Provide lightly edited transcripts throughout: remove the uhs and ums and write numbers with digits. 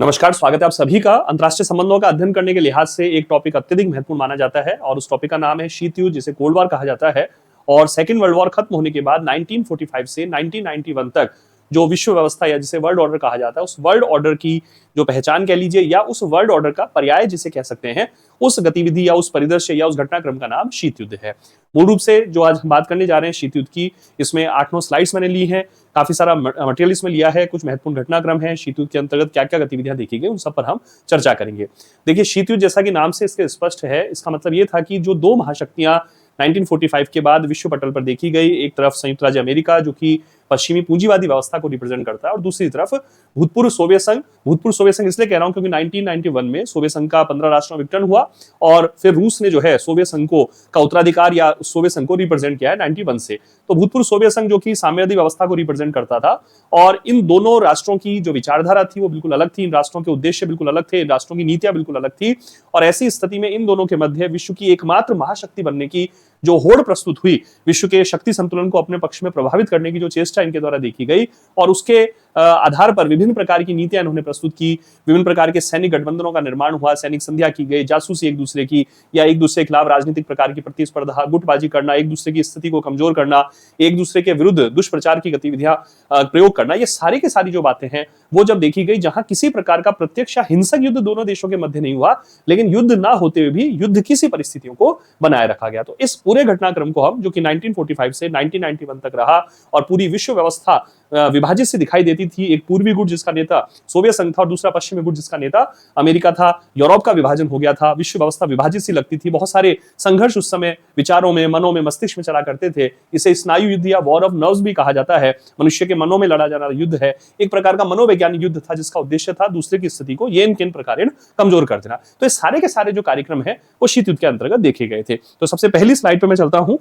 नमस्कार, स्वागत है आप सभी का। अंतर्राष्ट्रीय संबंधों का अध्ययन करने के लिहाज से एक टॉपिक अत्यधिक महत्वपूर्ण माना जाता है और उस टॉपिक का नाम है शीत युद्ध, जिसे कोल्ड वॉर कहा जाता है। और सेकेंड वर्ल्ड वॉर खत्म होने के बाद 1945 से 1991 तक जो विश्व व्यवस्था या जिसे वर्ल्ड ऑर्डर कहा जाता है, उस वर्ल्ड ऑर्डर की जो पहचान कह लीजिए या उस वर्ल्ड ऑर्डर का पर्याय जिसे कह सकते हैं, उस गतिविधि या उस परिदृश्य या उस घटनाक्रम का नाम शीत युद्ध है। मूल रूप से जो आज हम बात करने जा रहे हैं शीत युद्ध की, इसमें 8-9 स्लाइड्स मैंने ली हैं, काफी सारा मटेरियल इसमें लिया है, कुछ महत्वपूर्ण घटनाक्रम है, शीत युद्ध के अंतर्गत क्या क्या गतिविधियां देखी गई, उन सब पर हम चर्चा करेंगे। देखिए, शीत युद्ध जैसा कि नाम से इसके स्पष्ट है, इसका मतलब ये था कि जो दो महाशक्तियां 1945 के बाद विश्व पटल पर देखी गई, एक तरफ संयुक्त राज्य अमेरिका जो कि पश्चिमी पूंजीवादी व्यवस्था को रिप्रेजेंट करता है, और दूसरी तरफ भूतपूर्व सोवियत संघ। भूतपूर्व सोवियत संघ इसलिए कह रहा हूं क्योंकि 1991 में सोवियत संघ का 15 राष्ट्रों में विघटन हुआ और फिर रूस ने जो है सोवियत संघ को का उत्तराधिकार या सोवियत संघ को रिप्रेजेंट किया है 91 से। तो भूतपूर्व सोवियत संघ जो कि साम्यवादी व्यवस्था को रिप्रेजेंट करता था, और इन दोनों राष्ट्रों की जो विचारधारा थी वो बिल्कुल अलग थी, इन राष्ट्रों के उद्देश्य बिल्कुल अलग थे, इन राष्ट्रों की नीतियां बिल्कुल अलग थी। और ऐसी स्थिति में इन दोनों के मध्य विश्व की एकमात्र महाशक्ति बनने की जो होड़ प्रस्तुत हुई, विश्व के शक्ति संतुलन को अपने पक्ष में प्रभावित करने की जो चेष्टा इनके द्वारा देखी गई, और उसके आधार पर विभिन्न प्रकार की नीतियां इन्होंने प्रस्तुत की। विभिन्न प्रकार के सैनिक गठबंधनों का निर्माण हुआ, सैनिक संध्या की गई, जासूसी एक दूसरे की या एक दूसरे के खिलाफ राजनीतिक प्रकार की प्रतिस्पर्धा, गुटबाजी करना, एक दूसरे की स्थिति को कमजोर करना, एक दूसरे के विरुद्ध दुष्प्रचार की गतिविधियां प्रयोग करना, ये सारी की सारी जो बातें हैं वो जब देखी गई, जहां किसी प्रकार का प्रत्यक्ष हिंसक युद्ध दोनों देशों के मध्य नहीं हुआ, लेकिन युद्ध ना होते हुए भी युद्ध की सी परिस्थितियों को बनाए रखा गया। तो इस पूरे घटनाक्रम को हम, जो कि 1945 से 1991 तक रहा और पूरी विश्व व्यवस्था विभाजित से दिखाई देती थी, एक पूर्वी गुट जिसका नेता सोवियत संघ था और दूसरा पश्चिमी गुट जिसका नेता अमेरिका था, यूरोप का विभाजन हो गया था, विश्व व्यवस्था विभाजित सी लगती थी, बहुत सारे संघर्ष उस समय विचारों में, मनों में, मस्तिष्क में चला करते थे। इसे स्नायु युद्ध या वॉर ऑफ नर्व्स भी कहा जाता है। मनुष्य के मनों में लड़ा जाना युद्ध है, एक प्रकार का मनोवैज्ञानिक युद्ध था जिसका उद्देश्य था दूसरे की स्थिति को येन केन प्रकार कमजोर कर देना। तो ये सारे के सारे जो कार्यक्रम है वो शीत युद्ध के अंतर्गत देखे गए थे। तो सबसे पहली स्लाइड पे मैं चलता हूं।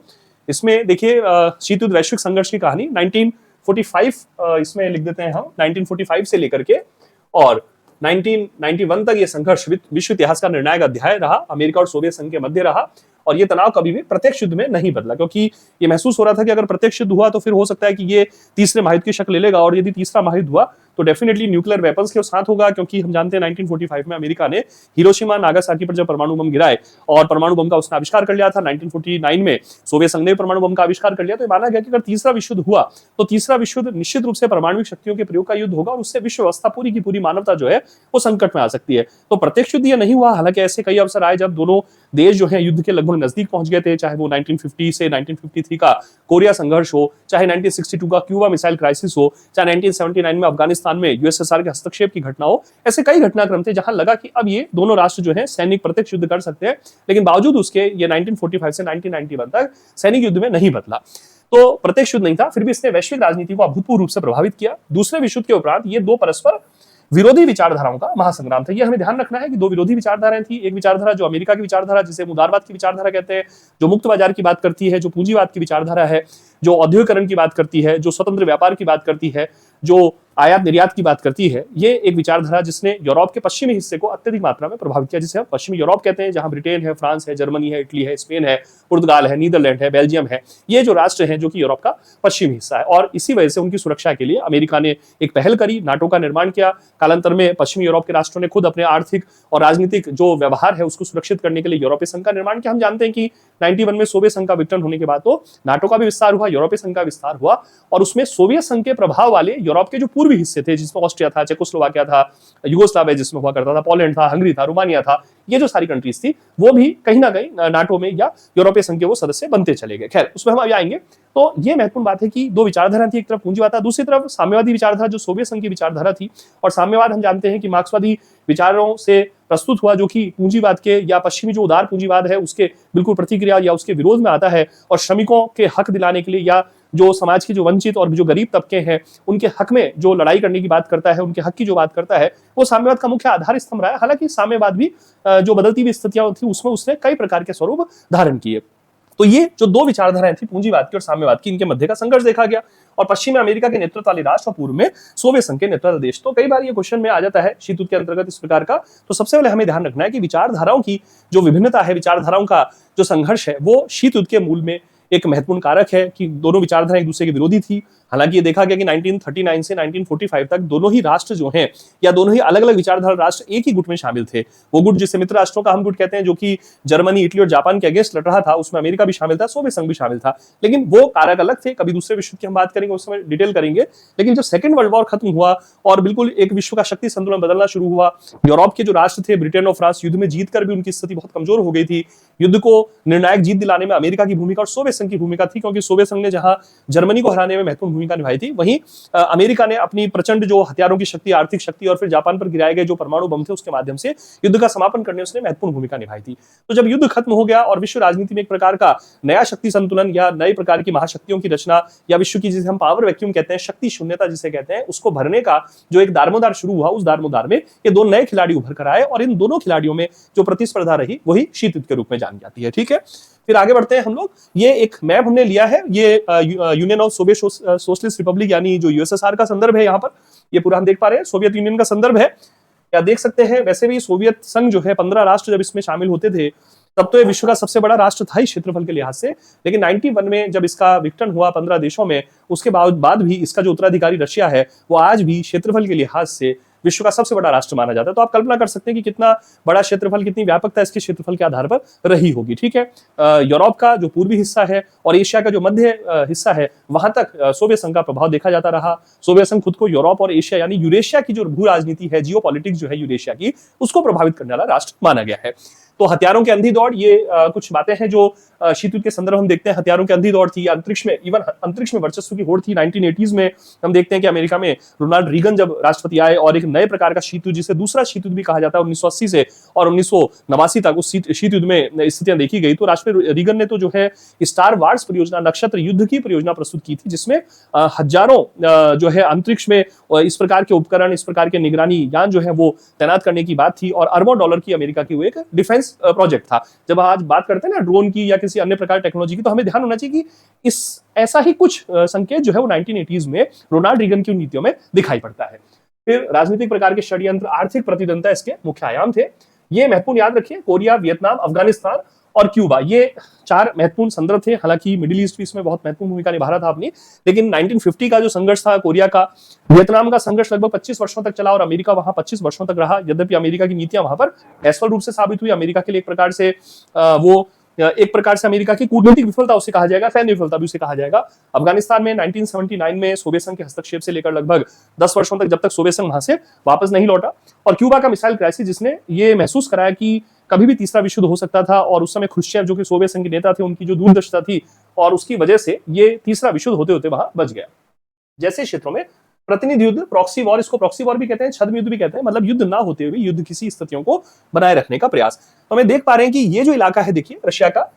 इसमें देखिए, शीत युद्ध वैश्विक संघर्ष की कहानी 1945 इसमें लिख देते हैं हम, 1945 से लेकर के और 1991 तक ये संघर्ष विश्व इतिहास का निर्णायक अध्याय रहा, अमेरिका और सोवियत संघ के मध्य रहा। और ये तनाव कभी भी प्रत्यक्ष युद्ध में नहीं बदला, क्योंकि ये महसूस हो रहा था कि अगर प्रत्यक्ष युद्ध हुआ तो फिर हो सकता है कि ये तीसरे महायुद्ध की शक्ल ले लेगा, और यदि तीसरा महायुद्ध हुआ तो डेफिनेटली न्यूक्लियर वेपन्स के साथ होगा, क्योंकि हम जानते हैं 1945 में अमेरिका ने हिरोशिमा नागासाकी पर जब परमाणु बम गिराए और परमाणु बम का उसने आविष्कार कर लिया था, 1949 में सोवियत संघ ने परमाणु बम का आविष्कार कर लिया। तो माना गया कि अगर तीसरा विश्व युद्ध हुआ तो तीसरा विश्व युद्ध निश्चित रूप से परमाणु शक्तियों के प्रयोग का युद्ध होगा, और उससे विश्व व्यवस्था पूरी की पूरी मानवता जो है वो संकट में आ सकती है। तो प्रत्यक्ष युद्ध ये नहीं हुआ, हालांकि ऐसे कई अवसर आए जब दोनों देश जो है युद्ध के लगभग नजदीक पहुंच गए थे, चाहे वो 1950 से 1953 का कोरिया संघर्ष हो, चाहे 1962 का क्यूबा मिसाइल क्राइसिस हो, चाहे 1979 में अफगानिस्तान में यूएसएसआर के हस्तक्षेप की घटना हो। ऐसे कई घटनाक्रम थे जहां लगा कि अब ये दोनों राष्ट्र जो है सैनिक प्रत्यक्ष युद्ध कर सकते हैं, लेकिन बावजूद उसके ये 1945 से 1991 तक सैनिक युद्ध में नहीं बदला। तो प्रत्यक्ष युद्ध नहीं था, फिर भी इसने वैश्विक राजनीति को अभूतपूर्व रूप से प्रभावित किया। दूसरे विश्व युद्ध के उपरांत ये दो परस्पर विरोधी विचारधाराओं का महासंग्राम था। ये हमें ध्यान रखना है कि दो विरोधी विचारधाराएं थी। एक विचारधारा जो अमेरिका की विचारधारा, जिसे उदारवाद की विचारधारा कहते हैं, जो मुक्त बाजार की बात करती है, जो पूंजीवाद की विचारधारा है, जो औद्योगिकरण की बात करती है, जो स्वतंत्र व्यापार की बात करती है, जो आयात निर्यात की बात करती है। ये एक विचारधारा जिसने यूरोप के पश्चिमी हिस्से को अत्यधिक मात्रा में प्रभावित किया, जिसे हम पश्चिमी यूरोप कहते हैं, जहां ब्रिटेन है, फ्रांस है, जर्मनी है, इटली है, स्पेन है, पुर्तगाल है, नीदरलैंड है, बेल्जियम है। ये जो राष्ट्र हैं जो कि यूरोप का पश्चिमी हिस्सा है, और इसी वजह से उनकी सुरक्षा के लिए अमेरिका ने एक पहल करी, नाटो का निर्माण किया। कालांतर में पश्चिमी यूरोप के राष्ट्रों ने खुद अपने आर्थिक और राजनीतिक जो व्यवहार है उसको सुरक्षित करने के लिए यूरोपीय संघ का निर्माण किया। हम जानते हैं कि 91 में सोवियत संघ का विघटन होने के बाद तो नाटो का भी विस्तार हुआ, यूरोपीय संघ का विस्तार हुआ, और उसमें सोवियत संघ के प्रभाव वाले यूरोप के जो पूर्वी हिस्से थे, जिसमें ऑस्ट्रिया था, चेकोस्लोवाकिया था, युगोस्लाविया जिसमें हुआ करता था, पोलैंड था, हंगरी था, रोमानिया था, ये जो सारी कंट्रीज थी वो भी कहीं ना कहीं नाटो में या यूरोपीय संघ के वो सदस्य बनते चले गए। खैर, उसमें हम अभी आएंगे। तो ये महत्वपूर्ण बात है कि दो विचारधारा थी, एक तरफ पूंजीवाद था, दूसरी तरफ साम्यवादी विचारधारा जो सोवियत संघ की विचारधारा थी। और साम्यवाद हम जानते हैं कि मार्क्सवादी विचारों से प्रस्तुत हुआ, जो कि पूंजीवाद के या पश्चिमी जो उदार पूंजीवाद है उसके बिल्कुल प्रतिक्रिया या उसके विरोध में आता है, और श्रमिकों के हक दिलाने के लिए या जो समाज के जो वंचित और जो गरीब तबके हैं उनके हक में जो लड़ाई करने की बात करता है, उनके हक की जो बात करता है, वो साम्यवाद का मुख्य आधार स्तंभ रहा है। हालांकि साम्यवाद भी जो बदलती हुई स्थितियां थी उसमें उसने कई प्रकार के स्वरूप धारण किए। तो ये जो दो विचारधाराएं थी, पूंजीवाद की और साम्यवाद की, इनके मध्य का संघर्ष देखा गया। और पश्चिमी अमेरिका के नेतृत्व वाले राष्ट्र और पूर्व में सोवियत संघ के नेतृत्व देश। तो कई बार ये क्वेश्चन में आ जाता है शीत युद्ध के अंतर्गत इस प्रकार का। तो सबसे पहले हमें ध्यान रखना है कि विचारधाराओं की जो विभिन्नता है, विचारधाराओं का जो संघर्ष है, वो शीत युद्ध के मूल में एक महत्वपूर्ण कारक है कि दोनों विचारधारा एक दूसरे के विरोधी थी। हालांकि ये देखा गया कि 1939 से 1945 तक दोनों ही राष्ट्र जो हैं या दोनों ही अलग अलग विचारधारा राष्ट्र एक ही गुट में शामिल थे। वो गुट जिसे मित्र राष्ट्रों का हम गुट कहते हैं, जो कि जर्मनी, इटली और जापान के अगेंस्ट लड़ रहा था, उसमें अमेरिका भी शामिल था, सोवियत संघ भी शामिल था। लेकिन वो कारक अलग थे। कभी दूसरे विश्व की हम बात करेंगे, उस समय डिटेल करेंगे। लेकिन जब सेकंड वर्ल्ड वॉर खत्म हुआ और बिल्कुल एक विश्व का शक्ति संतुलन बदलना शुरू हुआ, यूरोप के जो राष्ट्र थे ब्रिटेन और फ्रांस युद्ध में जीतकर भी उनकी स्थिति बहुत कमजोर हो गई थी। युद्ध को निर्णायक जीत दिलाने में अमेरिका की भूमिका और सोवियत संघ की भूमिका थी, क्योंकि सोवियत संघ ने जहां जर्मनी को हराने में महत्वपूर्ण भूमिका निभाई थी, वहीं अमेरिका ने अपनी प्रचंड जो हथियारों की शक्ति, आर्थिक शक्ति और फिर जापान पर गिराए गए जो परमाणु बम थे उसके माध्यम से युद्ध का समापन करने में उसने महत्वपूर्ण भूमिका निभाई थी। तो जब युद्ध खत्म हो गया और विश्व राजनीति में एक प्रकार का नया शक्ति संतुलन या नए प्रकार की महाशक्तियों की रचना या विश्व की जिसे हम पावर वैक्यूम कहते हैं, शक्ति शून्यता जिसे कहते हैं, उसको भरने का जो एक दारोमदार शुरू हुआ, उस दारोमदार में ये दो नए खिलाड़ी उभर कर आए और इन दोनों खिलाड़ियों में जो प्रतिस्पर्धा रही वही शीत युद्ध के रूप में जानी जाती है। ठीक है, फिर आगे बढ़ते हैं हम लोग। ये एक मैप हमने लिया है, ये union of Soviet socialist Republic यानी जो यूएसएसआर का संदर्भ है। यहाँ पर ये पूरा हम देख पा रहे हैं, सोवियत यूनियन का संदर्भ है। या देख सकते हैं, वैसे भी सोवियत संघ जो है 15 राष्ट्र जब इसमें शामिल होते थे तब तो ये विश्व का सबसे बड़ा राष्ट्र था ही क्षेत्रफल के लिहाज से। लेकिन 91 में जब इसका विघटन हुआ 15 देशों में, उसके बाद भी इसका जो उत्तराधिकारी रशिया है वो आज भी क्षेत्रफल के लिहाज से विश्व का सबसे बड़ा राष्ट्र माना जाता है। तो आप कल्पना कर सकते हैं कि कितना बड़ा क्षेत्रफल, कितनी व्यापकता इसके क्षेत्रफल के आधार पर रही होगी। ठीक है, यूरोप का जो पूर्वी हिस्सा है और एशिया का जो मध्य हिस्सा है, वहां तक सोवियत संघ का प्रभाव देखा जाता रहा। सोवियत संघ खुद को यूरोप और एशिया यानी यूरेशिया की जो भू राजनीति है, जियो पॉलिटिक्स जो है यूरेशिया की, उसको प्रभावित करने वाला राष्ट्र माना गया है। तो हथियारों की अंधी दौड़, ये कुछ बातें हैं जो शीत युद्ध के संदर्भ हम देखते हैं। हथियारों की अंधी दौड़ थी, अंतरिक्ष में, इवन अंतरिक्ष में वर्चस्व की होड़ थी। 1980s में हम देखते हैं कि अमेरिका में रोनाल्ड रीगन जब राष्ट्रपति आए और एक नए प्रकार का शीत युद्ध, जिसे दूसरा शीत युद्ध भी कहा जाता है, 1980 से और 1989 तक उस शीत युद्ध में स्थितियां देखी गई। तो राष्ट्रपति रीगन ने तो जो है स्टार वार्स परियोजना, नक्षत्र युद्ध की परियोजना प्रस्तुत की थी, जिसमें हजारों जो है अंतरिक्ष में इस प्रकार के उपकरण, इस प्रकार के निगरानी यान जो है वो तैनात करने की बात थी और अरबों डॉलर की अमेरिका की वो एक डिफेंस प्रोजेक्ट था। जब आज बात करते हैं ना ड्रोन की या किसी अन्य प्रकार टेक्नोलॉजी की, तो हमें ध्यान होना चाहिए कि इस ऐसा ही कुछ संकेत जो है वो 1980s में रोनाल्ड रीगन की नीतियों में दिखाई पड़ता है। फिर राजनीतिक प्रकार के षड्यंत्र, आर्थिक प्रतिद्वंद्विता इसके मुख्य आयाम थे। ये महत्वपूर्ण याद रखिए, कोरिया, वियतनाम, अफगानिस्तान और क्यूबा, ये 4 महत्वपूर्ण संदर्भ थे। हालांकि मिडिल ईस्ट भी इसमें बहुत महत्वपूर्ण भूमिका निभा रहा था अपनी। लेकिन 1950 का जो संघर्ष था कोरिया का, वियतनाम का संघर्ष लगभग 25 वर्षों तक चला और अमेरिका वहां 25 वर्षों तक रहा। यद्यपि अमेरिका की नीतियां वहां पर असफल रूप से साबित हुई। अमेरिका के लिए एक प्रकार से अमेरिका की कूटनीतिक विफलता उसे कहा जाएगा, सैन्य विफलता भी उसे कहा जाएगा। अफगानिस्तान में 1979 में सोवियत संघ के हस्तक्षेप से लेकर लगभग 10 वर्षों तक, जब तक सोवियत संघ वहां से वापस नहीं लौटा। और क्यूबा का मिसाइल क्राइसिस, जिसने ये महसूस कराया कि कभी भी तीसरा विश्व युद्ध हो सकता था और उस समय ख्रुश्चेव जो कि सोवियत संघ के नेता थे, उनकी जो दूरदर्शिता थी और उसकी वजह से ये तीसरा विश्व युद्ध होते होते वहां बच गया। जैसे क्षेत्रों में प्रतिनिधि युद्ध, प्रॉक्सी वॉर, इसको प्रॉक्सी वॉर भी कहते हैं, छद्म युद्ध भी कहते हैं, मतलब युद्ध ना होते हुए युद्ध की स्थितियों को बनाए रखने का प्रयास। तो हमें देख पा रहे हैं कि ये जो इलाका है, देखिए रशिया का,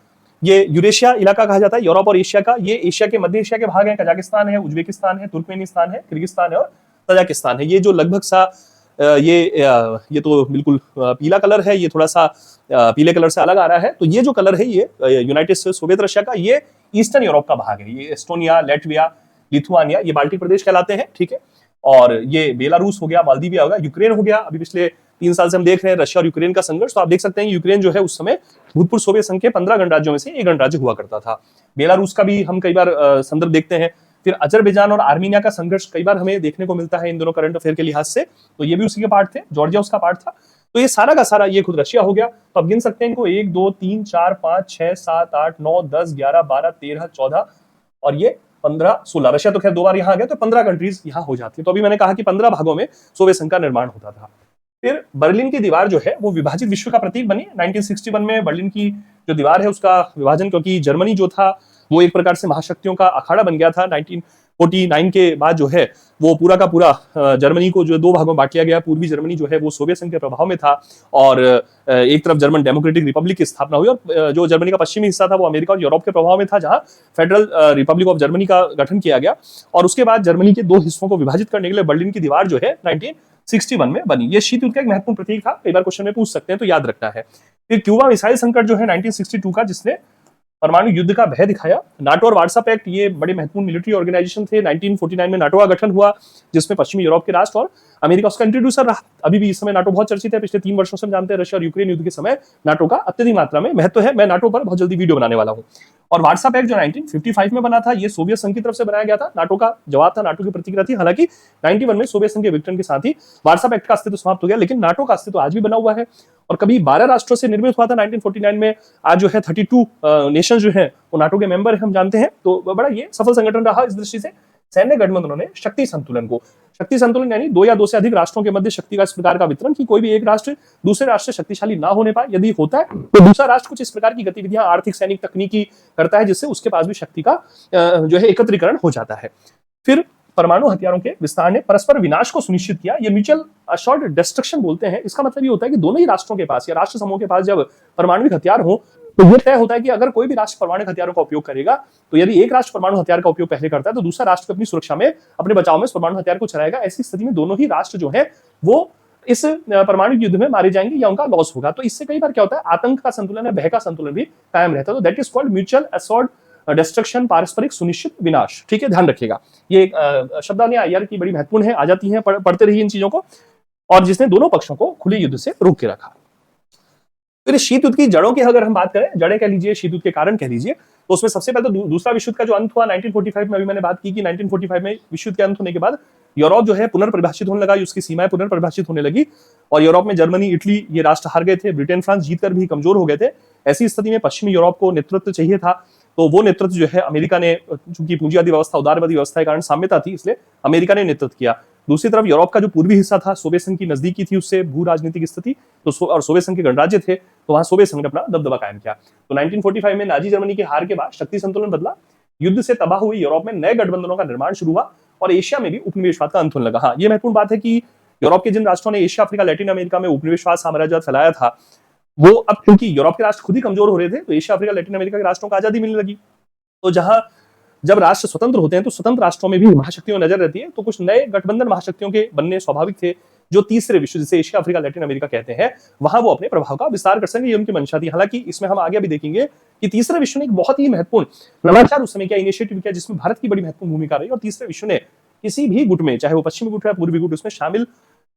ये यूरेशिया इलाका कहा जाता है, यूरोप और एशिया का। ये एशिया के, मध्य एशिया के भाग हैं, कजाकिस्तान है, उज्बेकिस्तान है, तुर्कमेनिस्तान है, किर्गिस्तान है और तजाकिस्तान है। ये जो लगभग सा ये तो बिल्कुल पीला कलर है, ये थोड़ा सा पीले कलर से अलग आ रहा है। तो ये जो कलर है ये यूनाइटेड स्टेट्स, सोवियत रशिया का, ये ईस्टर्न यूरोप का भाग है। ये एस्टोनिया, लेटविया, लिथुआनिया, ये बाल्टिक प्रदेश कहलाते हैं। ठीक है, और ये बेलारूस हो गया, मालदीविया हो गया, यूक्रेन हो गया। अभी पिछले 3 साल से हम देख रहे हैं रशिया और यूक्रेन का संघर्ष। तो आप देख सकते हैं यूक्रेन जो है उस समय भूतपूर्व सोवियत संघ के 15 गणराज्यों में से एक गणराज्य हुआ करता था। बेलारूस का भी हम कई बार संदर्भ देखते हैं। फिर अजरबैजान और आर्मीनिया का संघर्ष कई बार हमें देखने को मिलता है इन दोनों करंट अफेयर के लिहाज से, तो ये भी उसी के पार्ट थे। जॉर्जिया उसका पार्ट था। तो ये सारा का सारा ये खुद रशिया हो गया। तो आप गिन सकते हैं इनको 1 2 3 4 5 6 7 8 9 10 11 12 13 14 और ये 15 16। रशिया तो खैर 2 बार यहाँ आ गया, तो 15 कंट्रीज यहाँ हो जाती है। तो अभी मैंने कहा कि 15 भागों में सोवियत संघ का निर्माण होता था। फिर बर्लिन की दीवार जो है वो विभाजित विश्व का प्रतीक बनी। 1961 में बर्लिन की जो दीवार है उसका विभाजन, क्योंकि जर्मनी जो था वो एक प्रकार से महाशक्तियों का अखाड़ा बन गया था। 1949 के बाद जो है वो पूरा का पूरा जर्मनी को जो 2 भागों में बांट लिया गया। पूर्वी जर्मनी जो है वो सोवियत संघ के प्रभाव में था और एक तरफ जर्मन डेमोक्रेटिक रिपब्लिक की स्थापना हुई और जो जर्मनी का पश्चिमी हिस्सा था वो अमेरिका और यूरोप के प्रभाव में था, जहां फेडरल रिपब्लिक ऑफ जर्मनी का गठन किया गया। और उसके बाद जर्मनी के 2 हिस्सों को विभाजित करने के लिए बर्लिन की दीवार जो है 1961 में बनी। ये शीत युद्ध का एक महत्वपूर्ण प्रतीक था, कई बार क्वेश्चन में पूछ सकते हैं, तो याद रखना है। फिर क्यूबा मिसाइल संकट जो है 1962 का, जिसने परमाणु युद्ध का भय दिखाया। नाटो और वार्सा पैक्ट ये बड़े महत्वपूर्ण मिलिट्री ऑर्गेनाइजेशन थे। 1949 में नाटो का गठन हुआ, जिसमें पश्चिमी यूरोप के राष्ट्र और अमेरिका उसका इंट्रोड्यूसर रहा। अभी भी इस समय नाटो बहुत चर्चित है। पिछले 3 वर्षों से हम जानते हैं रशिया और यूक्रेन युद्ध के समय नाटो का अत्यधिक मात्रा में महत्व है। मैं नाटो पर बहुत जल्दी वीडियो बनाने वाला हूँ। और वार्सा पैक्ट जो 1955 में बना था, ये सोवियत संघ की तरफ से बनाया गया था। नाटो का जवाब था, नाटो की प्रतिक्रिया थी। हालांकि 91 में सोवियत संघ के विघटन के साथ ही वार्सा पैक्ट का अस्तित्व समाप्त हो गया, लेकिन नाटो का अस्तित्व आज भी बना हुआ है। और कभी 12 राष्ट्रों से निर्मित हुआ था 1949 में, आज जो है 32 नेशन जो है वो नाटो के मेंबर हम जानते हैं। तो बड़ा ये सफल संगठन रहा। इस दृष्टि से सैन्य गठबंधनों ने शक्ति संतुलन यानी 2 या 2 से अधिक राष्ट्रों के मध्य शक्ति का इस प्रकार का वितरण कि कोई भी एक राष्ट्र दूसरे राष्ट्र से शक्तिशाली ना होने पाए। यदि होता है तो दूसरा राष्ट्र कुछ इस प्रकार की गतिविधियां आर्थिक, सैनिक, तकनीकी करता है, जिससे उसके पास भी शक्ति का जो है एकत्रीकरण हो जाता है। फिर परमाणु हथियारों के विस्तार ने परस्पर विनाश को सुनिश्चित किया। ये म्यूचुअल अशोर्ड डिस्ट्रक्शन बोलते हैं। इसका मतलब ये होता है कि दोनों ही राष्ट्रों के पास या राष्ट्र समूह के पास जब परमाणु हथियार हो, तो ये तय होता है कि अगर कोई भी राष्ट्र परमाणु हथियारों का उपयोग करेगा, तो यदि एक राष्ट्र परमाणु हथियार का उपयोग पहले करता है, तो दूसरा राष्ट्र अपनी सुरक्षा में, अपने बचाव में परमाणु हथियार को चलाएगा। ऐसी स्थिति में दोनों ही राष्ट्र जो है वो इस परमाणु युद्ध में मारे जाएंगे या उनका लॉस होगा। तो इससे कई बार क्या होता है, आतंक का संतुलन या भय का संतुलन भी कायम रहता है। तो that is called mutual assured destruction, पारस्परिक सुनिश्चित विनाश। ठीक है, ध्यान रखिएगा। ये शब्दावली आईआर की बड़ी महत्वपूर्ण है, आ जाती है, पढ़ते रहिए इन चीजों को। और जिसने दोनों पक्षों को खुले युद्ध से रोक के रखा। फिर शीत युद्ध की जड़ों की अगर हम बात करें, जड़ें कह लीजिए, शीत युद्ध के कारण कह लीजिए, तो उसमें सबसे पहले तो दूसरा विश्व युद्ध का जो अंत हुआ 1945 में, अभी मैंने बात की कि 1945 में विश्व युद्ध के अंत होने के बाद यूरोप जो है पुनर्परिभाषित होने लगा, उसकी सीमाएं पुनर्परिभाषित होने लगी। और यूरोप में जर्मनी, इटली ये राष्ट्र हार गए थे, ब्रिटेन, फ्रांस जीतकर भी कमजोर हो गए थे। ऐसी स्थिति में पश्चिमी यूरोप को नेतृत्व चाहिए था, तो वो नेतृत्व जो है अमेरिका ने, चूंकि पूंजीवादी व्यवस्था, उदारवादी व्यवस्था के कारण साम्यता थी, इसलिए अमेरिका ने नेतृत्व किया। दूसरी तरफ यूरोप का जो पूर्वी हिस्सा था, सोवियत संघ की नजदीकी थी उससे भू राजनीतिक स्थिति, तो और सोवियत संघ के गणराज्य थे, तो वहां सोवियत संघ ने अपना दबदबा कायम किया। तो 1945 में नाजी जर्मनी की हार के बाद शक्ति संतुलन बदला, युद्ध से तबाह हुई यूरोप में नए गठबंधनों का निर्माण शुरू हुआ और एशिया में भी उपनिवेशवाद का अंत होने लगा। हाँ, ये महत्वपूर्ण बात है कि यूरोप के जिन राष्ट्रों ने एशिया, अफ्रीका, लैटिन अमेरिका में उपनिवेशवाद, साम्राज्यवाद फैलाया था, वो अब क्योंकि यूरोप के राष्ट्र खुद ही कमजोर हो रहे थे, तो एशिया, अफ्रीका, लैटिन अमेरिका के राष्ट्रों को आजादी मिलने लगी। तो जहां जब राष्ट्र स्वतंत्र होते हैं, तो स्वतंत्र राष्ट्रों में भी महाशक्तियों नजर रहती है, तो कुछ नए गठबंधन महाशक्तियों के बनने स्वाभाविक थे, जो तीसरे विश्व, जिसे एशिया, अफ्रीका, लैटिन अमेरिका कहते हैं, वहां वो अपने प्रभाव का विस्तार कर सकेंगे, ये उनकी मंशा थी। हालांकि इसमें हम आगे भी देखेंगे कि तीसरे विश्व ने एक बहुत ही महत्वपूर्ण नवाचार उस समय किया, इनिशिएटिव किया, जिसमें भारत की बड़ी महत्वपूर्ण भूमिका रही। और तीसरे विश्व ने किसी भी गुट में, चाहे वो पश्चिमी गुट है या पूर्वी गुट, उसमें शामिल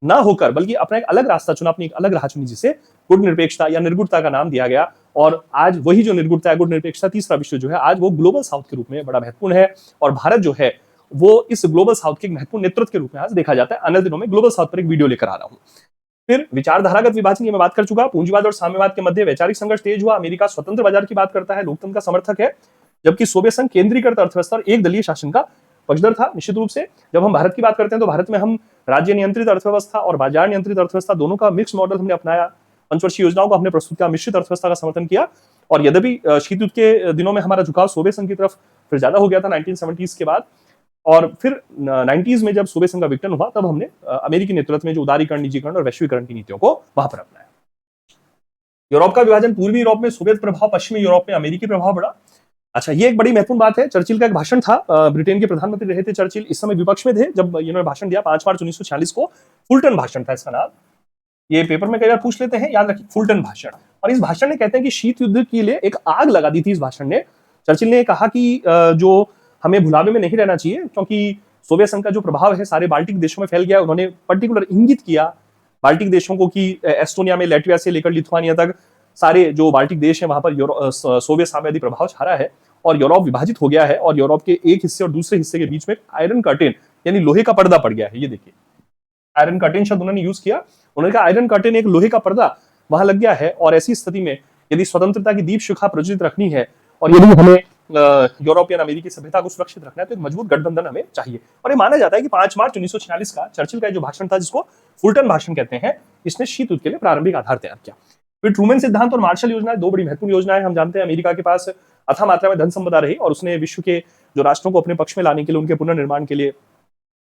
ना होकर बल्कि अपना एक अलग रास्ता चुना, अपनी एक अलग राह चुनी, जिसे गुट निरपेक्षता या निर्गुणता का नाम दिया गया। और आज वही जो निर्गुणता है, गुट निरपेक्षता, तीसरा विश्व जो है, आज वो ग्लोबल साउथ के रूप में बड़ा महत्वपूर्ण है। और भारत जो है वो इस ग्लोबल साउथ के महत्वपूर्ण नेतृत्व के रूप में आज देखा जाता है। आने दिनों में ग्लोबल साउथ पर एक वीडियो लेकर आ रहा हूं। फिर विचारधारागत विभाजन की मैं बात कर चुका। पूंजीवाद और साम्यवाद के मध्य वैचारिक संघर्ष तेज हुआ। अमेरिका स्वतंत्र बाजार की बात करता है, लोकतंत्र का समर्थक है, जबकि सोवियत संघ केंद्रीकृत अर्थव्यवस्था और एक दलीय शासन का पक्षधर था। निश्चित रूप से जब हम भारत की बात करते हैं, तो भारत में हम राज्य नियंत्रित अर्थव्यवस्था और बाजार नियंत्रित अर्थव्यवस्था दोनों का मिक्स मॉडल हमने अपनाया। पंचवर्षीय योजनाओं को हमने प्रस्तुत किया, मिश्रित अर्थव्यवस्था का समर्थन किया। और यद्यपि शीत युद्ध के दिनों में हमारा झुकाव सोवियत संघ की तरफ फिर ज्यादा हो गया था 1970s के बाद, और फिर 90s में जब सोवियत संघ का विघटन हुआ, तब हमने अमेरिकी नेतृत्व में जो उदारीकरण, निजीकरण और वैश्वीकरण की नीतियों को वहां पर अपनाया। यूरोप का विभाजन, पूर्वी यूरोप में सोवियत प्रभाव, पश्चिमी यूरोप में अमेरिकी प्रभाव बढ़ा। अच्छा, ये एक बड़ी महत्वपूर्ण बात है। चर्चिल का एक भाषण था, ब्रिटेन के प्रधानमंत्री रहे थे चर्चिल, इस समय विपक्ष में थे जब इन्होंने भाषण दिया। 5 मार्च 1946 को, फुलटन भाषण था इसका नाम। ये पेपर में कई बार पूछ लेते हैं, याद रखिए, फुलटन भाषण। और इस भाषण में कहते हैं कि शीत युद्ध के लिए एक आग लगा दी थी इस भाषण ने। चर्चिल ने कहा कि जो हमें भुलावे में नहीं रहना चाहिए, क्योंकि सोवियत संघ का जो प्रभाव है सारे बाल्टिक देशों में फैल गया। उन्होंने पर्टिकुलर इंगित किया बाल्टिक देशों को कि एस्टोनिया में, लैटविया से लेकर लिथुआनिया तक सारे जो बाल्टिक देश है, वहां पर सोवियत साम्यवादी प्रभाव छा रहा है और यूरोप विभाजित हो गया है। और यूरोप के एक हिस्से और दूसरे हिस्से के बीच में आयरन कर्टेन यानी लोहे का पर्दा पड़ गया है। ये देखिए, आयरन कर्टेन शब्द उन्होंने यूज किया। उन्होंने कहा आयरन कर्टेन, एक लोहे का पर्दा वहां लग गया है। और ऐसी स्थिति में यदि स्वतंत्रता की दीप शिखा प्रज्वलित रखनी है और यदि हमें यूरोपियन अमेरिकी सभ्यता को सुरक्षित रखना है, तो एक मजबूत गठबंधन हमें चाहिए। और ये माना जाता है कि 5 मार्च 1946 का चर्चिल का जो भाषण था, जिसको फुलटन भाषण कहते हैं, इसने शीत युद्ध के लिए प्रारंभिक आधार तैयार किया। फिर ट्रूमैन सिद्धांत और मार्शल योजना, दो बड़ी महत्वपूर्ण योजनाएं। हम जानते हैं अमेरिका के पास अथाह मात्रा में धन संपदा रही और उसने विश्व के जो राष्ट्रों को अपने पक्ष में लाने के लिए, उनके पुनर्निर्माण के लिए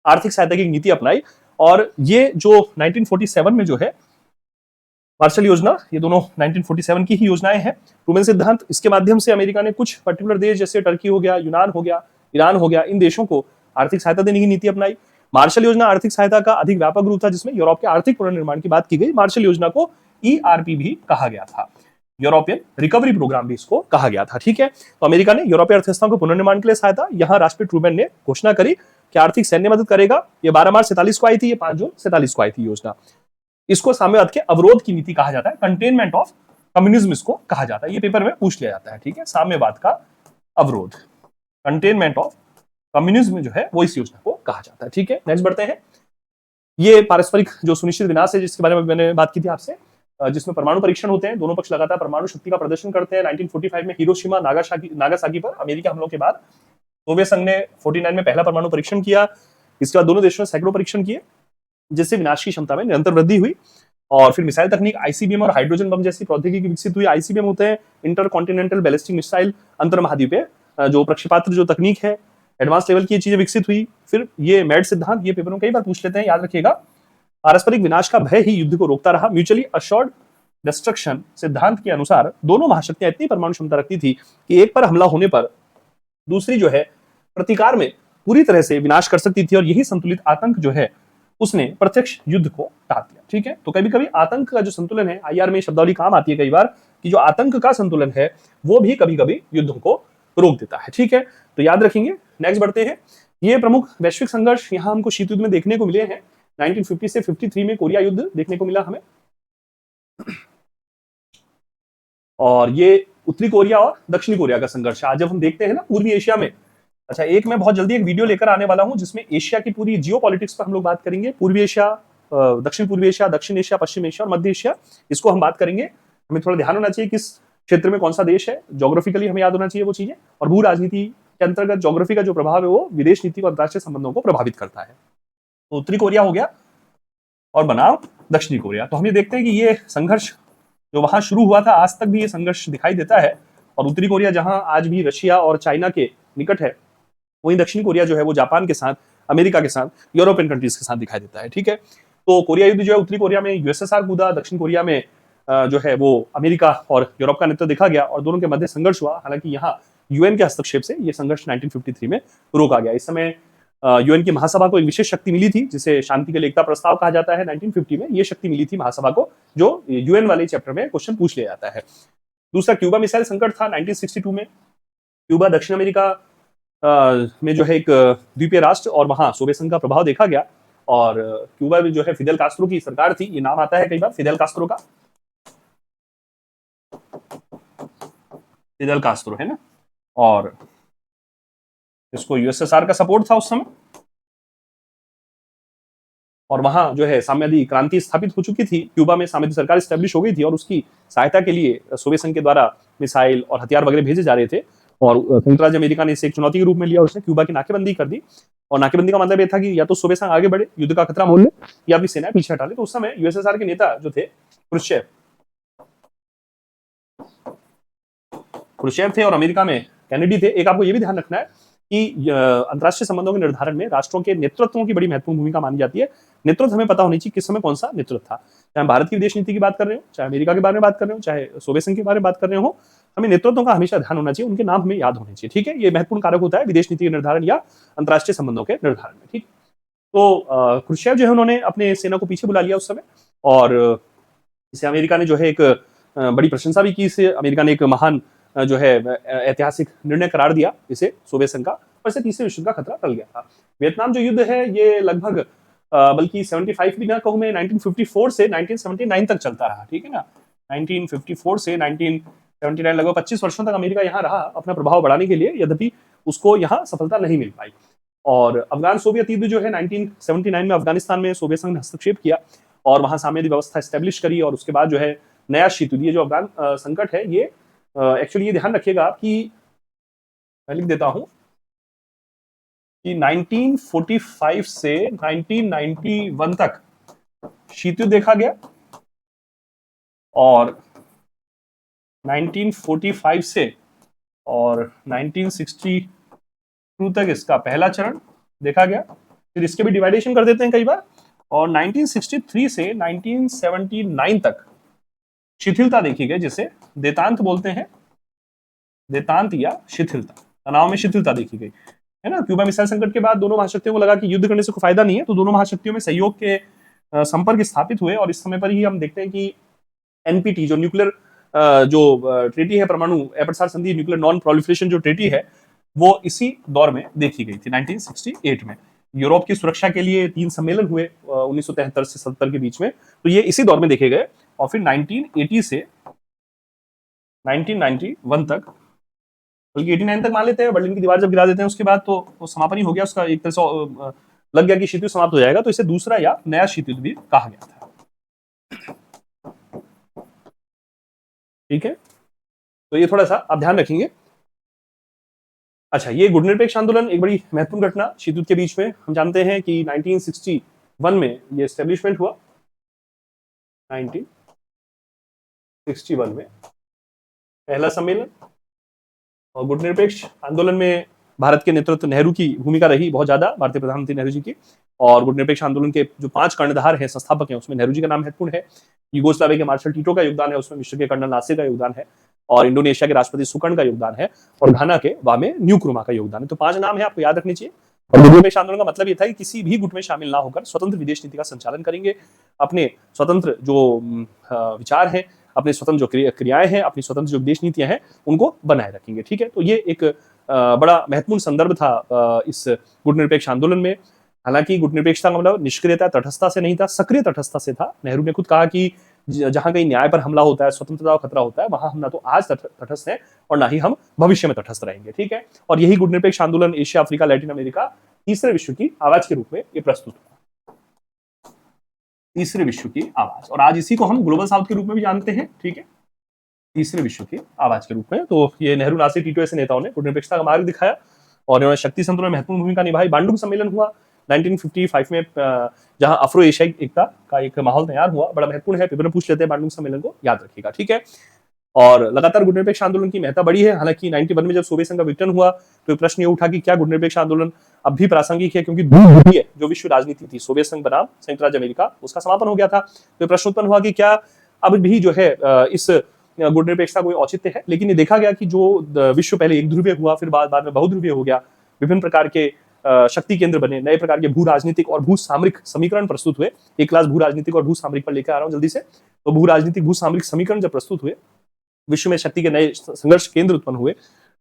आर्थिक सहायता की नीति अपनाई। और ये जो 1947 में जो है मार्शल योजना, ये दोनों 1947 की ही योजनाएं हैं। ट्रूमैन सिद्धांत, इसके माध्यम से अमेरिका ने कुछ पर्टिकुलर देश जैसे टर्की हो गया, यूनान हो गया, ईरान हो गया, इन देशों को आर्थिक सहायता देने की नीति अपनाई। मार्शल योजना आर्थिक सहायता का अधिक व्यापक रूप था, जिसमें यूरोप के आर्थिक पुनर्निर्माण की बात की गई। मार्शल योजना को ERP भी कहा गया था। यूरोपियन रिकवरी प्रोग्राम भी इसको कहा गया था। ठीक है, तो अमेरिका ने यूरोपीय अर्थव्यवस्था को पुनर्निर्माण के लिए सहायता, यहाँ राष्ट्रपति ट्रूमैन ने घोषणा करी कि आर्थिक सैन्य मदद करेगा। ये 12 मार्च 47 को आई थी, ये 5 जून 47 को आई थी योजना। इसको साम्यवाद के अवरोध की नीति कहा जाता है, कंटेनमेंट ऑफ कम्युनिज्म इसको कहा जाता है। ये पेपर में पूछ लिया जाता है। ठीक है, साम्यवाद का अवरोध, कंटेनमेंट ऑफ कम्युनिज्म जो है वो इस योजना को कहा जाता है। ठीक है, नेक्स्ट बढ़ते हैं। ये पारस्परिक जो सुनिश्चित विनाश है जिसके बारे में मैंने बात की थी आपसे, जिसमें परमाणु परीक्षण होते हैं, दोनों पक्ष लगातार परमाणु शक्ति का प्रदर्शन करते हैं। 1945 में हिरोशिमा नागासाकी पर अमेरिकी हमलों के बाद सोवियत संघ ने 49 में पहला परमाणु परीक्षण किया। इसके बाद दोनों देशों ने सैकड़ों परीक्षण किए, जिससे विनाश की क्षमता में निरंतर वृद्धि हुई। और फिर मिसाइल तकनीक, आईसीबीएम और हाइड्रोजन बम जैसी प्रौद्योगिकी विकसित हुई। आईसीबीएम होते हैं इंटरकॉन्टिनेंटल बैलिस्टिक मिसाइल, अंतर महाद्वीपीय जो प्रक्षेपास्त्र जो तकनीक है, एडवांस लेवल की ये चीजें विकसित हुई। फिर ये मैड सिद्धांत, ये पेपर में कई बार पूछ लेते हैं, याद रखिएगा। पारस्परिक विनाश का भय ही युद्ध को रोकता रहा। म्यूचुअली अश्योर्ड डिस्ट्रक्शन सिद्धांत के अनुसार दोनों महाशक्तियां इतनी परमाणु क्षमता रखती थी कि एक पर हमला होने पर दूसरी जो है प्रतिकार में पूरी तरह से विनाश कर सकती थी, और यही संतुलित आतंक जो है उसने प्रत्यक्ष युद्ध को टाल दिया। ठीक है, तो कभी कभी आतंक का जो संतुलन है, आईआर में शब्दावली काम आती है कई बार कि जो आतंक का संतुलन है वो भी कभी कभी युद्धों को रोक देता है। ठीक है, तो याद रखेंगे। नेक्स्ट बढ़ते हैं। ये प्रमुख वैश्विक संघर्ष यहाँ हमको शीत युद्ध में देखने को मिले हैं। 1950 से 53 में कोरिया युद्ध देखने को मिला हमें, और ये उत्तरी कोरिया और दक्षिणी कोरिया का संघर्ष। आज जब हम देखते हैं ना पूर्वी एशिया में, अच्छा एक मैं बहुत जल्दी एक वीडियो लेकर आने वाला हूं जिसमें एशिया की पूरी जियो पॉलिटिक्स पर हम लोग बात करेंगे। पूर्वी एशिया, दक्षिण पूर्वी एशिया, दक्षिण एशिया, पश्चिम एशिया और मध्य एशिया, इसको हम बात करेंगे। हमें थोड़ा ध्यान होना चाहिए किस क्षेत्र में कौन सा देश है, ज्योग्राफिकली हमें याद होना चाहिए वो चीजें, और भू राजनीति के अंतर्गत ज्योग्राफी का जो प्रभाव है वो विदेश नीति और अंतर्राष्ट्रीय संबंधों को प्रभावित करता है। तो उत्तरी कोरिया हो गया और बनाम दक्षिणी कोरिया। तो हम ये देखते हैं कि ये संघर्ष जो वहां शुरू हुआ था आज तक भी ये संघर्ष दिखाई देता है, और उत्तरी कोरिया जहां आज भी रशिया और चाइना के निकट है, वहीं दक्षिणी कोरिया जो है वो जापान के साथ, अमेरिका के साथ, यूरोपियन कंट्रीज के साथ दिखाई देता है। ठीक है, तो कोरिया युद्ध जो है उत्तरी कोरिया में यूएसएसआर कूदा, दक्षिण कोरिया में जो है वो अमेरिका और यूरोप का नेतृत्व देखा गया, और दोनों के मध्य संघर्ष हुआ। हालांकि यहाँ यूएन के हस्तक्षेप से यह संघर्ष 1953 में रोका गया। इस समय यूएन की महासभा को एक विशेष शक्ति मिली थी जिसे शांति के लिए एकता प्रस्ताव कहा जाता है। 1950 में यह शक्ति मिली थी महासभा को, जो यूएन वाले चैप्टर में क्वेश्चन पूछ लिया जाता है। दूसरा क्यूबा मिसाइल संकट था 1962 में। क्यूबा दक्षिण अमेरिका में जो है एक द्वीपीय राष्ट्र, और वहां सोवियत संघ का प्रभाव देखा गया। और क्यूबा में जो है फिदेल कास्त्रो की सरकार थी, ये नाम आता है कई बार फिदेल कास्त्रो का, फिदेल कास्त्रो है ना, और इसको यूएसएसआर का सपोर्ट था उस समय, और वहां जो है साम्यवादी क्रांति स्थापित हो चुकी थी। क्यूबा में साम्यवादी सरकार स्टैब्लिश हो गई थी, और उसकी सहायता के लिए सोवियत संघ के द्वारा मिसाइल और हथियार वगैरह भेजे जा रहे थे, और संयुक्त राज्य अमेरिका ने इसे एक चुनौती के रूप में लिया। उसने क्यूबा की नाकेबंदी कर दी, और नाकेबंदी का मतलब यह था कि या तो सोवियत संघ आगे बढ़े, युद्ध का खतरा मोल ले, या अपनी सेना पीछे हटा ले। तो उस समय यूएसएसआर के नेता जो थे क्रुश्चेव थे, और अमेरिका में कैनेडी थे। एक आपको यह भी ध्यान रखना है कि अंतर्राष्ट्रीय संबंधों के निर्धारण में राष्ट्रों के नेतृत्वों की बड़ी महत्वपूर्ण भूमिका मानी जाती है। नेतृत्व हमें पता होनी चाहिए किस समय कौन सा नेतृत्व था, चाहे भारत की विदेश नीति की बात कर रहे हो, चाहे अमेरिका के बारे में बात कर रहे हो, चाहे सोवियत संघ के बारे में बात कर रहे हो, हमें नेतृत्वों का हमेशा ध्यान होना चाहिए, उनके नाम हमें याद होने चाहिए। ठीक है, ये महत्वपूर्ण कारक होता है विदेश नीति के निर्धारण या अंतर्राष्ट्रीय संबंधों के निर्धारण में। ठीक, तो क्रुश्चेव जो है उन्होंने अपने सेना को पीछे बुला लिया उस समय, और इसे अमेरिका ने जो है एक बड़ी प्रशंसा भी की। इसे अमेरिका ने एक महान जो है ऐतिहासिक निर्णय करार दिया इसे सोवियत संघ का, और इससे तीसरे विश्व युद्ध का खतरा टल गया था। वियतनाम जो युद्ध है ये लगभग बल्कि 75 भी ना कहूं मैं, 1954 से 1979 तक चलता रहा। ठीक है ना, 1954 से 1979 लगभग 25 वर्षों तक अमेरिका यहाँ रहा अपना प्रभाव बढ़ाने के लिए, यद्यपि उसको यहाँ सफलता नहीं मिल पाई। और अफगान सोवियत युद्ध जो है 1979 में अफगानिस्तान में सोवियत संघ ने हस्तक्षेप किया, और वहां साम्यवादी व्यवस्था स्टैब्लिश करी, और उसके बाद जो है नया शीत युद्ध, ये जो अफगान संकट है, ये एक्चुअली ये ध्यान रखिएगा कि मैं लिख देता हूं कि 1945 से 1991 तक शीत युद्ध देखा गया, और 1945 से और 1962 तक इसका पहला चरण देखा गया। फिर इसके भी डिवाइडेशन कर देते हैं कई बार, और 1963 से 1979 तक शिथिलता देखी गई, जिसे देतांत बोलते हैं, देतांत या शिथिलता, तनाव में शिथिलता देखी गई है ना। क्यूबा मिसाइल संकट के बाद दोनों महाशक्तियों को लगा कि युद्ध करने से कोई फायदा नहीं है, तो दोनों महाशक्तियों में सहयोग के संपर्क स्थापित हुए, और इस समय पर ही हम देखते हैं कि एनपीटी जो न्यूक्लियर जो ट्रीटी है परमाणु अप्रसार संधि, न्यूक्लियर नॉन प्रोलिफरेशन जो ट्रीटी है, वो इसी दौर में देखी गई थी 1968 में। यूरोप की सुरक्षा के लिए 3 सम्मेलन हुए 1973 से 70 के बीच में, तो ये इसी दौर में देखे गए। और फिर 1980 से 1991 तक, बल्कि 89 तक मान लेते हैं, बर्लिन की दीवार जब गिरा देते हैं उसके बाद तो वो समापन ही हो गया उसका, एक तरह से लग गया कि शीत युद्ध समाप्त हो जाएगा, तो इसे दूसरा या नया शीत युद्ध भी कहा गया था। ठीक है, तो ये थोड़ा सा आप ध्यान रखेंगे। अच्छा, ये गुटनिरपेक्ष आंदोलन एक बड़ी महत्वपूर्ण घटना शीत युद्ध के बीच में। हम जानते हैं कि 1961 में ये एस्टेब्लिशमेंट हुआ, 1961 में पहला सम्मेलन। और गुटनिरपेक्ष आंदोलन में भारत के नेतृत्व नेहरू की भूमिका रही बहुत ज्यादा, भारतीय प्रधानमंत्री नेहरू जी की। और गुटनिरपेक्ष आंदोलन के जो 5 कर्णधार हैं, संस्थापक हैं, उसमें नेहरू जी का नाम महत्वपूर्ण है। यूगोस्लाविया के मार्शल टीटो का योगदान है उसमें, मिस्र के कर्नल नासिर का योगदान है, और इंडोनेशिया के राष्ट्रपति सुकर्ण का योगदान है, और घाना के वामे न्यूक्रुमा का योगदान है। तो 5 नाम है, आपको याद रखने चाहिए। और गुटनिरपेक्ष आंदोलन का मतलब ये था कि किसी भी गुट में शामिल ना होकर स्वतंत्र विदेश नीति का संचालन करेंगे, अपने स्वतंत्र जो विचार हैं, अपने स्वतंत्र जो क्रियाएं हैं, अपनी स्वतंत्र जो विदेश नीतियां हैं, उनको बनाए रखेंगे। ठीक है, तो ये एक बड़ा महत्वपूर्ण संदर्भ था इस गुटनिरपेक्ष आंदोलन में। हालांकि गुटनिरपेक्षता का मतलब निष्क्रियता, तटस्थता से नहीं था, सक्रिय तटस्थता से था। नेहरू ने खुद कहा कि जहां कहीं न्याय पर हमला होता है, स्वतंत्रता का खतरा होता है, वहां हम ना तो आज तटस्थ हैं और ना ही हम भविष्य में तटस्थ रहेंगे। ठीक है, और यही गुटनिरपेक्ष आंदोलन एशिया, अफ्रीका, लैटिन अमेरिका तीसरे विश्व की आवाज के रूप में ये प्रस्तुत हुआ, तीसरे विश्व की आवाज। और आज इसी को हम ग्लोबल साउथ के रूप में भी जानते हैं। ठीक है, तीसरे विश्व की आवाज के रूप में। तो ये नेहरू, नासिर, टीटो ऐसे नेताओं ने गुटनिरपेक्षता का मार्ग दिखाया और इन्होंने शक्ति संतुलन में महत्वपूर्ण भूमिका निभाई। बांडुंग सम्मेलन हुआ 1955 में, जहां अफ्रो एशियाई एकता का एक माहौल तैयार हुआ, बड़ा महत्वपूर्ण है, पेपर में पूछ लेते हैं, बांडुंग सम्मेलन को याद रखिएगा। ठीक है, और लगातार गुटनिरपेक्ष आंदोलन की महत्ता बढ़ी है। हालांकि 91 में जब सोवियत संघ का विघटन हुआ तो प्रश्न ये उठा कि क्या गुटनिरपेक्ष आंदोलन अब भी प्रासंगिक है, क्योंकि द्विध्रुवीय जो विश्व राजनीति थी, सोवियत संघ बनाम संयुक्त राज्य अमेरिका, उसका समापन हो गया था। तो प्रश्न उत्पन्न हुआ कि क्या अब भी जो है इस गुटनिरपेक्षता कोई औचित्य है। लेकिन ये देखा गया कि जो विश्व पहले एक ध्रुवीय हुआ, फिर बाद में बहुध्रुवीय हो गया, विभिन्न प्रकार के शक्ति केंद्र बने, नए प्रकार के भू राजनीतिक और भू सामरिक समीकरण प्रस्तुत हुए। एक क्लास भू राजनीतिक और भू सामरिक पर लेकर आ रहा हूं जल्दी से। तो भू राजनीतिक, भू सामरिक समीकरण जब प्रस्तुत हुए, विश्व में शक्ति के नए संघर्ष केंद्र उत्पन्न हुए।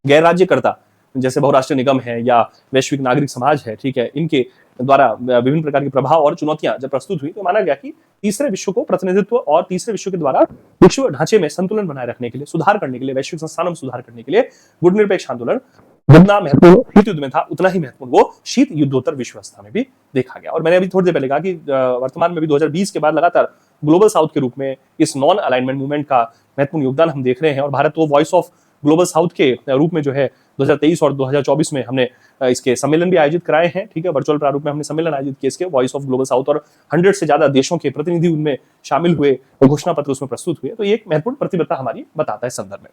गैर राज्यकर्ता जैसे बहुराष्ट्रीय निगम है या वैश्विक नागरिक समाज है, ठीक है, इनके द्वारा विभिन्न प्रकार के प्रभाव और चुनौतियां जब प्रस्तुत हुई, तो माना गया कि तीसरे विश्व को प्रतिनिधित्व और तीसरे विश्व के द्वारा विश्व ढांचे में संतुलन बनाए रखने के लिए, सुधार करने के लिए, वैश्विक संस्थानों में सुधार करने के लिए गुटनिरपेक्ष आंदोलन जितना महत्वपूर्ण शीत युद्ध में था, उतना ही महत्वपूर्ण वो शीत युद्धोत्तर विश्व व्यवस्था में भी देखा गया। और मैंने अभी थोड़ी देर पहले कहा कि वर्तमान में भी 2020 के बाद लगातार ग्लोबल साउथ के रूप में इस नॉन अलाइनमेंट मूवमेंट का महत्वपूर्ण योगदान हम देख रहे हैं। और भारत तो वॉइस ऑफ ग्लोबल साउथ के रूप में जो है 2023 और 2024 में हमने इसके सम्मेलन भी आयोजित कराए हैं। ठीक है, वर्चुअल प्रारूप में हमने सम्मेलन आयोजित किए इसके, वॉइस ऑफ ग्लोबल साउथ, और 100 से ज्यादा देशों के प्रतिनिधि उनमें शामिल हुए, घोषणा पत्र उसमें प्रस्तुत हुए। तो ये एक महत्वपूर्ण प्रतिबद्धता हमारी बताता है संदर्भ में।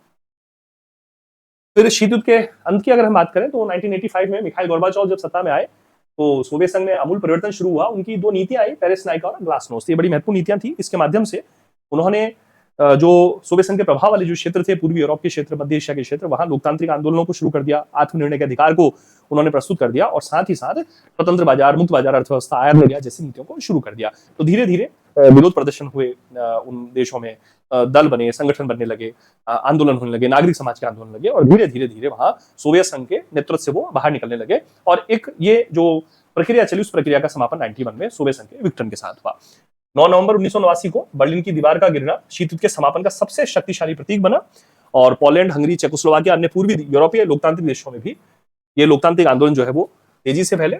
फिर शीत युद्ध के अंत की अगर हम बात करें तो 1985 में मिखाइल गोर्बाचोव जब सत्ता में आए तो सोवियत संघ में आमूल परिवर्तन शुरू हुआ। उनकी 2 नीतियां आई, पेरेस्नाइका और ग्लासनोस्ट। ये बड़ी महत्वपूर्ण नीतियां थी। इसके माध्यम से उन्होंने जो सोवियत संघ के प्रभाव वाले जो क्षेत्र थे, पूर्वी यूरोप के क्षेत्र, मध्य एशिया के क्षेत्र, वहां लोकतांत्रिक आंदोलनों को शुरू कर दिया, आत्मनिर्णय के अधिकार को उन्होंने प्रस्तुत कर दिया, और साथ ही साथ स्वतंत्र बाजार, मुक्त बाजार अर्थव्यवस्था, आयात निर्यात जैसी नीतियों को शुरू कर दिया। तो धीरे धीरे विरोध प्रदर्शन हुए उन देशों में, दल बने, संगठन बनने लगे, आंदोलन होने लगे, नागरिक समाज के आंदोलन लगे, और धीरे धीरे धीरे वहां सोवियत संघ के नेतृत्व से वो बाहर निकलने लगे। और एक ये जो प्रक्रिया चली, उस प्रक्रिया का समापन 91 में सोवियत संघ के विघटन के साथ हुआ। 9 नवंबर 1989 को बर्लिन की दीवार का गिरना शीत युद्ध के समापन का सबसे शक्तिशाली प्रतीक बना, और पोलैंड, हंगरी, चेकोस्लोवाकिया, अन्य पूर्वी यूरोपीय लोकतांत्रिक देशों में भी ये लोकतांत्रिक आंदोलन जो है वो तेजी से फैले।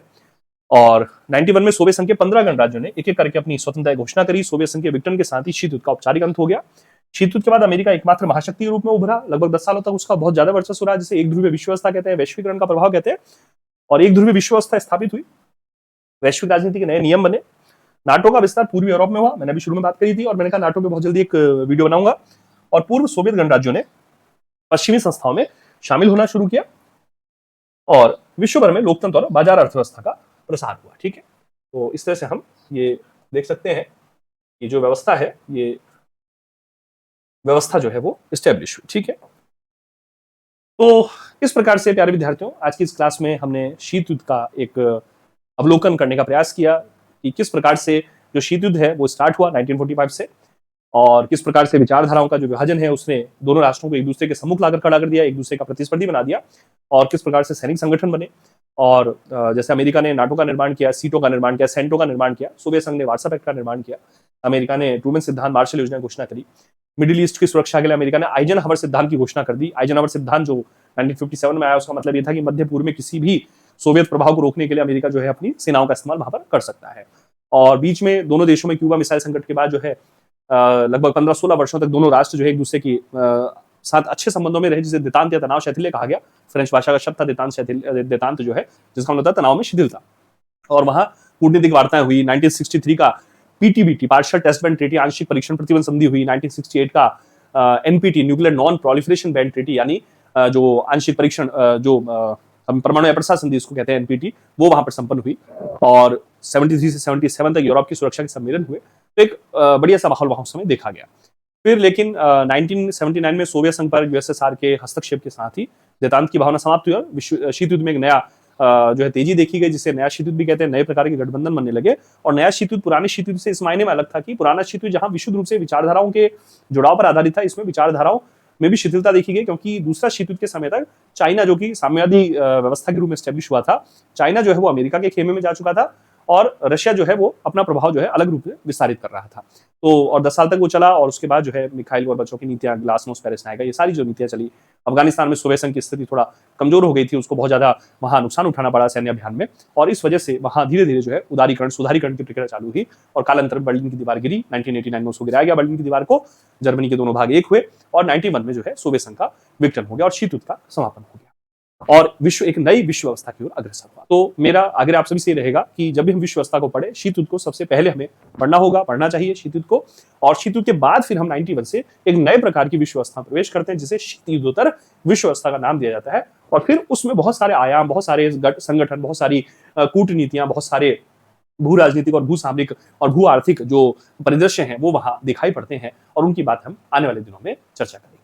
और 91 में सोवियत संघ के 15 गणराज्यों ने एक एक करके अपनी स्वतंत्रता घोषणा करी। सोवियत संघ के विघटन के साथ ही शीत युद्ध का औपचारिक अंत हो गया। शीत युद्ध के बाद अमेरिका एकमात्र महाशक्ति के रूप में उभरा। लगभग 10 सालों तक उसका बहुत ज्यादा वर्चस्व रहा, जिसे एक ध्रुवीय विश्व व्यवस्था कहते हैं, वैश्वीकरण का प्रभाव कहते हैं। और एक ध्रुवीय विश्व व्यवस्था स्थापित हुई, वैश्विक राजनीति के नए नियम बने। नाटो का विस्तार पूर्वी यूरोप में हुआ, मैंने अभी शुरू में बात करी थी, और मैंने कहा नाटो पे बहुत जल्दी एक वीडियो बनाऊंगा। और पूर्व सोवियत गणराज्यों ने पश्चिमी संस्थाओं में शामिल होना शुरू किया, और विश्व भर में लोकतंत्र और बाजार अर्थव्यवस्था का प्रसार हुआ। ठीक है, तो इस तरह से हम ये देख सकते हैं कि जो व्यवस्था है, ये व्यवस्था जो है वो स्टैब्लिश हुई। ठीक है, तो इस प्रकार से प्यारे विद्यार्थियों, आज की इस क्लास में हमने शीत युद्ध का एक अवलोकन करने का प्रयास किया कि किस प्रकार से जो शीत युद्ध है वो स्टार्ट हुआ 1945 से, और किस प्रकार से विचारधाराओं का जो विभाजन है उसने दोनों राष्ट्रों को एक दूसरे के सम्मुख लाकर खड़ा कर दिया, एक दूसरे का प्रतिस्पर्धी बना दिया, और किस प्रकार से सैनिक संगठन बने। और जैसे अमेरिका ने नाटो का निर्माण किया, सीटो का निर्माण किया, सेंटो का निर्माण किया, सोवियत संघ ने वार्सा पैक्ट का निर्माण किया, अमेरिका ने ट्रूमैन सिद्धांत, मार्शल योजना की घोषणा करी, मिडिल ईस्ट की सुरक्षा के लिए अमेरिका ने आइजनहवर सिद्धांत की घोषणा कर दी। आइजनहवर सिद्धांत जो 1957 में आया, उसका मतलब यह था कि मध्य पूर्व में किसी भी सोवियत प्रभाव को रोकने के लिए अमेरिका जो है अपनी सेनाओं का इस्तेमाल वहां पर कर सकता है। और बीच में दोनों देशों में क्यूबा मिसाइल संकट के बाद जो है लगभग 15-16 वर्षों तक दोनों राष्ट्र जो है एक दूसरे की साथ अच्छे संबंधों में रहे, जिसे देतांत या तनाव शैथिल्य कहा गया। फ्रेंच भाषा का शब्द था देतांत जो है, जिसका मतलब तनाव में शिथिलता। और वहां कूटनीतिक वार्ताएं हुई। 1963 का पीटीबीटी, पार्शियल टेस्ट बैंड ट्रीटी, आंशिक परीक्षण प्रतिबंध संधि हुई। 1968 का NPT, nuclear non proliferation band treaty, यानी जो आंशिक परीक्षण जो परमाणु अप्रसार संधि इसको कहते हैं एनपीटी, वो वहां पर संपन्न हुई। और 73 से 77 तक यूरोप की सुरक्षा के सम्मेलन हुए। तो एक बढ़िया सा माहौल वहां उस समय देखा गया। फिर लेकिन 1979 में सोवियत संघ पर यूएसएसआर के हस्तक्षेप के साथ ही देतांत की भावना समाप्त हुई और विश्व शीत युद्ध में एक नया जो है तेजी देखी गई, जिसे नया शीत युद्ध भी कहते हैं। नए प्रकार के गठबंधन बनने लगे। और नया शीत युद्ध पुराने शीत युद्ध से इस मायने में अलग था कि पुराना शीत युद्ध जहां विशुद्ध रूप से विचारधाराओं के जुड़ाव पर आधारित था, इसमें विचारधाराओं में भी शिथिलता देखी गई, क्योंकि दूसरा शीत युद्ध के समय तक चाइना, जो कि साम्यवादी व्यवस्था के रूप में स्टैब्लिश हुआ था, चाइना जो है वो अमेरिका के खेमे में जा चुका था, और रशिया जो है वो अपना प्रभाव जो है अलग रूप में विस्तारित कर रहा था। तो और 10 साल तक वो चला, और उसके बाद जो है मिखाइल गोर्बाचोव की नीतियां, ग्लासनोस्ट, पेरेस्नाइका, ये सारी जो नीतियां चली। अफगानिस्तान में सोवियत संघ की स्थिति थोड़ा कमजोर हो गई थी, उसको बहुत ज्यादा वहां नुकसान उठाना पड़ा सैन्य अभियान में, और इस वजह से वहां धीरे धीरे जो है उदारीकरण, सुधारीकरण की प्रक्रिया चालू हुई। और कालांतर में बर्लिन की दीवार गिरी। 1989 में उसको गिराया गया बर्लिन की दीवार को, जर्मनी के दोनों भाग एक हुए, और 91 में जो है सोवियत संघ का विघटन हो गया और शीत युद्ध का समापन हो गया, और विश्व एक नई विश्व व्यवस्था की ओर अग्रसर हुआ। तो मेरा आग्रह आप सभी से रहेगा कि जब भी हम विश्व व्यवस्था को पढ़े, शीत युद्ध को सबसे पहले हमें पढ़ना होगा, पढ़ना चाहिए शीत युद्ध को, और शीत युद्ध के बाद फिर हम 91 से एक नए प्रकार की विश्व व्यवस्था प्रवेश करते हैं, जिसे शीत युद्धोत्तर विश्व व्यवस्था का नाम दिया जाता है। और फिर उसमें बहुत सारे आयाम, बहुत सारे संगठन, बहुत सारी कूटनीतियां, बहुत सारे भू राजनीतिक और भू सामरिक और भू आर्थिक जो परिदृश्य हैं वो वहां दिखाई पड़ते हैं, और उनकी बात हम आने वाले दिनों में चर्चा करेंगे।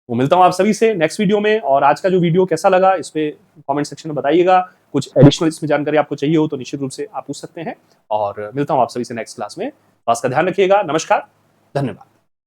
तो मिलता हूं आप सभी से नेक्स्ट वीडियो में। और आज का जो वीडियो कैसा लगा इस पे कमेंट सेक्शन में बताइएगा। कुछ एडिशनल इसमें जानकारी आपको चाहिए हो तो निश्चित रूप से आप पूछ सकते हैं। और मिलता हूं आप सभी से नेक्स्ट क्लास में। क्लास का ध्यान रखिएगा। नमस्कार, धन्यवाद।